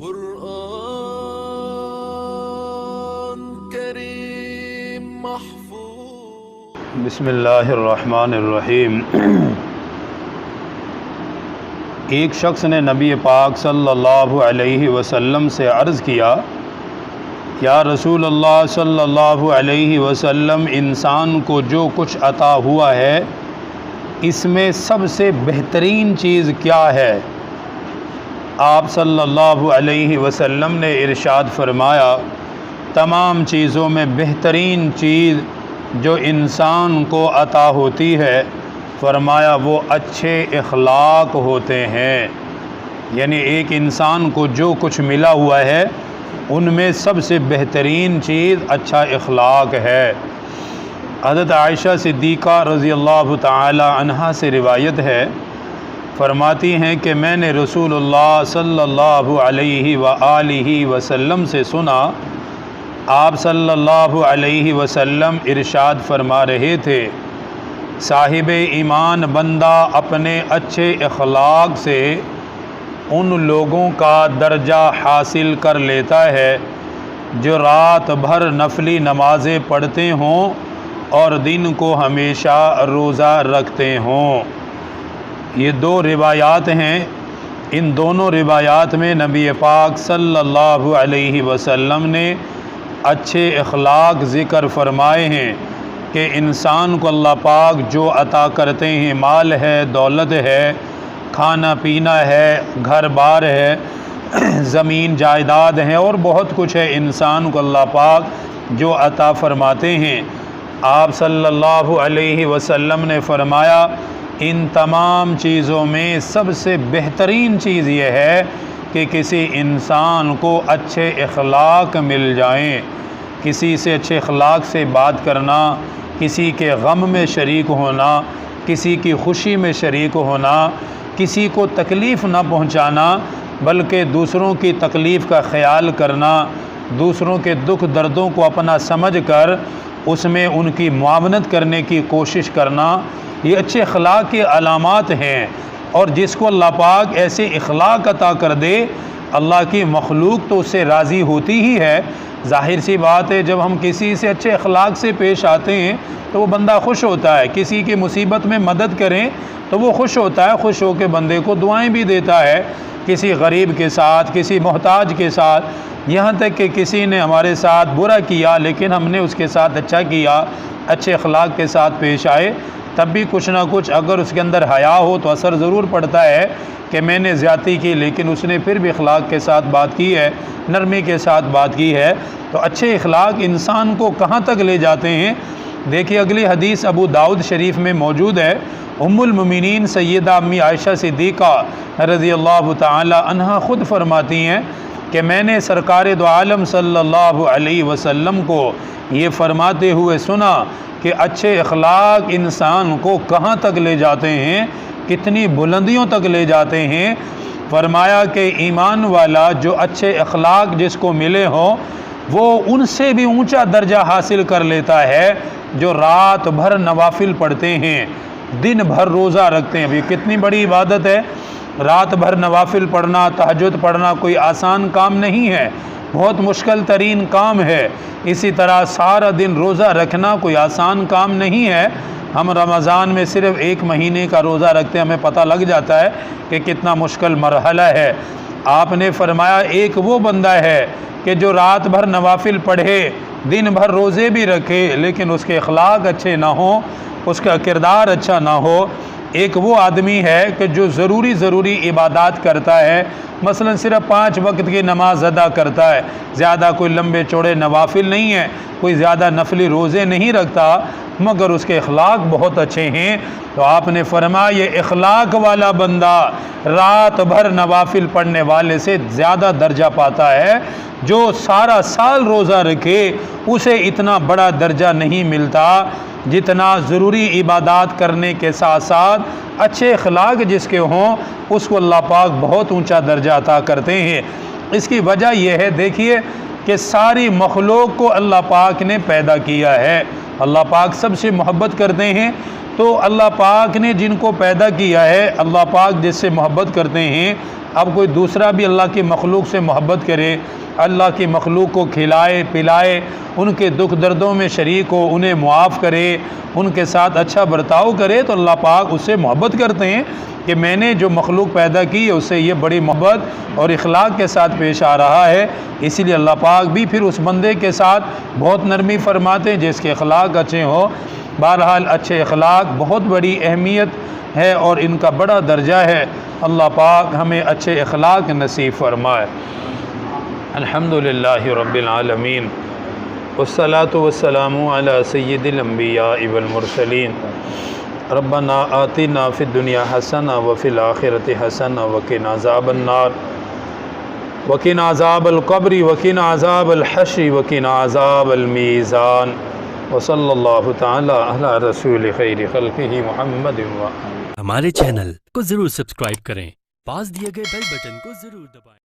कुरान करीम महफूज। बिस्मिल्लाहिर्रहमानिर्रहीम। एक शख्स ने नबी पाक सल्लल्लाहु अलैहि वसल्लम से अर्ज़ किया, या रसूल अल्लाह सल्लल्लाहु अलैहि वसल्लम, इंसान को जो कुछ अता हुआ है इसमें सबसे बेहतरीन चीज़ क्या है? आप सल्लल्लाहु अलैहि वसल्लम ने इरशाद फरमाया, तमाम चीज़ों में बेहतरीन चीज़ जो इंसान को अता होती है, फरमाया वो अच्छे इखलाक होते हैं। यानी एक इंसान को जो कुछ मिला हुआ है उनमें सबसे बेहतरीन चीज़ अच्छा इखलाक है। हज़रत आयशा सिद्दीक़ा रज़ियल्लाहु ताला अन्हा से रिवायत है, फरमाती हैं कि मैंने रसूलुल्लाह सल्लल्लाहु अलैहि व आलिहि वसल्लम से सुना, आप सल्लल्लाहु अलैहि वसल्लम इरशाद फरमा रहे थे, साहिबे ईमान बंदा अपने अच्छे इखलाक से उन लोगों का दर्जा हासिल कर लेता है जो रात भर नफली नमाज़ें पढ़ते हों और दिन को हमेशा रोज़ा रखते हों। ये दो रिवायात हैं। इन दोनों रिवायात में नबी पाक सल्लल्लाहु अलैहि वसल्लम ने अच्छे इखलाक ज़िक्र फरमाए हैं कि इंसान को अल्लाह पाक जो अता करते हैं, माल है, दौलत है, खाना पीना है, घर बार है, ज़मीन जायदाद है और बहुत कुछ है, इंसान को अल्लाह पाक जो अता फरमाते हैं, आप सल्लल्लाहु अलैहि वसल्लम ने फरमाया, इन तमाम चीज़ों में सबसे बेहतरीन चीज़ ये है कि किसी इंसान को अच्छे इखलाक मिल जाएं। किसी से अच्छे इखलाक से बात करना, किसी के गम में शरीक होना, किसी की खुशी में शरीक होना, किसी को तकलीफ़ ना पहुंचाना बल्कि दूसरों की तकलीफ़ का ख्याल करना, दूसरों के दुख दर्दों को अपना समझकर उसमें उनकी मुआवनत करने की कोशिश करना, ये अच्छे अखलाक के अलामात हैं। और जिसको अल्लाह पाक ऐसे इखलाक अता कर दे, अल्लाह की मखलूक तो उससे राज़ी होती ही है। ज़ाहिर सी बात है, जब हम किसी से अच्छे अखलाक से पेश आते हैं तो वो बंदा खुश होता है। किसी की मुसीबत में मदद करें तो वो खुश होता है, खुश होकर बंदे को दुआएं भी देता है। किसी गरीब के साथ, किसी मोहताज के साथ, यहाँ तक कि किसी ने हमारे साथ बुरा किया लेकिन हमने उसके साथ अच्छा किया, अच्छे अखलाक के साथ पेश आए, तब भी कुछ ना कुछ अगर उसके अंदर हया हो तो असर ज़रूर पड़ता है कि मैंने ज़्यादती की लेकिन उसने फिर भी अखलाक के साथ बात की है, नरमी के साथ बात की है। तो अच्छे अखलाक इंसान को कहाँ तक ले जाते हैं। देखिए, अगली हदीस अबू दाऊद शरीफ में मौजूद है। उम्मुल मोमिनीन सैयदा अम्मी आयशा सिद्दीक़ा रज़ियल्लाहु ताला अन्हा ख़ुद फरमाती हैं कि मैंने सरकार दो आलम सल्लल्लाहु अलैहि वसल्लम को ये फरमाते हुए सुना कि अच्छे अखलाक इंसान को कहाँ तक ले जाते हैं, कितनी बुलंदियों तक ले जाते हैं। फरमाया कि ईमान वाला जो अच्छे अखलाक जिसको मिले हों वो उनसे भी ऊंचा दर्जा हासिल कर लेता है जो रात भर नवाफिल पढ़ते हैं, दिन भर रोज़ा रखते हैं। ये कितनी बड़ी इबादत है। रात भर नवाफिल पढ़ना, तहज्जुद पढ़ना कोई आसान काम नहीं है, बहुत मुश्किल तरीन काम है। इसी तरह सारा दिन रोज़ा रखना कोई आसान काम नहीं है। हम रमज़ान में सिर्फ़ एक महीने का रोज़ा रखते हैं, हमें पता लग जाता है कि कितना मुश्किल मरहला है। आपने फरमाया एक वो बंदा है कि जो रात भर नवाफिल पढ़े, दिन भर रोज़े भी रखे लेकिन उसके अखलाक अच्छे ना हो, उसका किरदार अच्छा ना हो। एक वो आदमी है कि जो ज़रूरी इबादत करता है, मसलन सिर्फ 5 वक्त की नमाज अदा करता है, ज़्यादा कोई लंबे चौड़े नवाफिल नहीं है, कोई ज़्यादा नफली रोज़े नहीं रखता, मगर उसके अखलाक बहुत अच्छे हैं। तो आपने फरमाया ये अखलाक वाला बंदा रात भर नवाफिल पढ़ने वाले से ज़्यादा दर्जा पाता है। जो सारा साल रोज़ा रखे उसे इतना बड़ा दर्जा नहीं मिलता जितना ज़रूरी इबादत करने के साथ साथ अच्छे अखलाक जिसके हों उसको अल्लाह पाक बहुत ऊंचा दर्जा अता करते हैं। इसकी वजह यह है, देखिए कि सारी मखलूक को अल्लाह पाक ने पैदा किया है। अल्लाह पाक सबसे मोहब्बत करते हैं, तो अल्लाह पाक ने जिनको पैदा किया है, अल्लाह पाक जिससे मोहब्बत करते हैं, अब कोई दूसरा भी अल्लाह की मखलूक से मोहब्बत करे, अल्लाह की मखलूक को खिलाए पिलाए, उनके दुख दर्दों में शरीक हो, उन्हें मुआफ़ करे, उनके साथ अच्छा बर्ताव करे, तो अल्लाह पाक उससे मोहब्बत करते हैं कि मैंने जो मखलूक पैदा की है उससे ये बड़ी मोहब्बत और इखलाक के साथ पेश आ रहा है। इसीलिए अल्लाह पाक भी फिर उस बंदे के साथ बहुत नरमी फरमाते हैं जिसके अखलाक अच्छे हों। बहरहाल अच्छे अखलाक बहुत बड़ी अहमियत है और इनका बड़ा दर्जा है। अल्लाह पाक हमें अच्छे अखलाक नसीब फरमाए। अल्हम्दुलिल्लाहि रब्बिल आलमीन वस्सलातु वस्सलामु अला सय्यिदिल अंबिया वल मुरसलीन। रब्बना आतिना फिद दुनिया हसना व फिल आखिरति हसना व क़िना अज़ाबन नार व क़िना अज़ाबल क़ब्रि व क़िना अज़ाबल हश्र व क़िना अज़ाबल मीज़ान व सल्लल्लाहु तआला अला रसूल खैरि खल्क़िही मुहम्मद। हमारे चैनल को जरूर सब्सक्राइब करें, पास दिए गए बेल बटन को जरूर दबाएं।